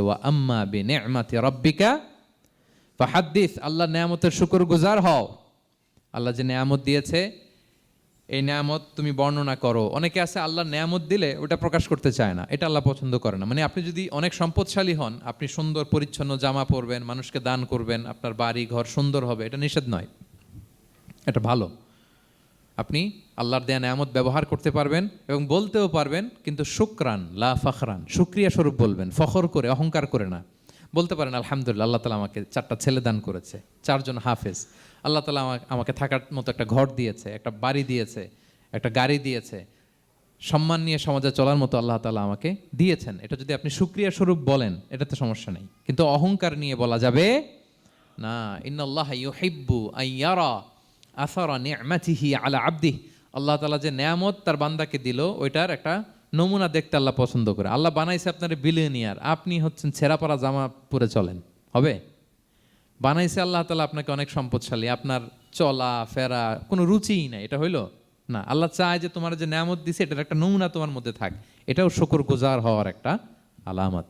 ওয়া আম্মা বিনি'মাতি রাব্বিকা ফাহাদ্দিস, আল্লাহর নেয়ামতের শুকরগুজার হও। আল্লাহ যে নেয়ামত দিয়েছে এই নেয়ামত তুমি বর্ণনা করো। অনেকে আছে আল্লাহর নেয়ামত দিলে ওটা প্রকাশ করতে চায় না, এটা আল্লাহ পছন্দ করে না। মানে আপনি যদি অনেক সম্পদশালী হন, আপনি সুন্দর পরিচ্ছন্ন জামা পরবেন, মানুষকে দান করবেন, আপনার বাড়ি ঘর সুন্দর হবে, এটা নিষেধ নয়, এটা ভালো। আপনি আল্লাহর দেয়া নেয়ামত ব্যবহার করতে পারবেন এবং বলতেও পারবেন, কিন্তু শুকরান লা ফখরান, শুকরিয়া স্বরূপ বলবেন, ফখর করে অহংকার করে না। বলতে পারেন আলহামদুলিল্লাহ, আল্লাহ তাআলা আমাকে 4টা ছেলে দান করেছে, 4 জন হাফেজ, আল্লাহ তাআলা আমাকে থাকার মতো একটা ঘর দিয়েছে, একটা বাড়ি দিয়েছে, একটা গাড়ি দিয়েছে, সম্মান নিয়ে সমাজে চলার মতো আল্লাহ তাআলা আমাকে দিয়েছেন। এটা যদি আপনি শুকরিয়া স্বরূপ বলেন, এটাতে সমস্যা নেই, কিন্তু অহংকার নিয়ে বলা যাবে না। ইন্নাল্লাহা ইউহিব্বু আইয়ারা আসারা নি'মাতিহি আলা আবদিহ, আল্লাহ তাআলা যে নেয়ামত তার বান্দাকে দিল ওইটার একটা নমুনা দেখতে আল্লাহ পছন্দ করে। আল্লাহ বানাইছে আপনার বিলিয়নিয়ার, আপনি হচ্ছেন ছেঁড়া পাড়া জামা পরে চলেন, হবে? বানাইছে আল্লাহ তাআলা আপনাকে অনেক সম্পদশালী, আপনার চলা ফেরা কোনো রুচিই নাই, এটা হইলো না। আল্লাহ চায় যে তোমার যে নেয়ামত দিছে এটার একটা নমুনা তোমার মধ্যে থাক, এটাও শুকরগুজার হওয়ার একটা আলামত।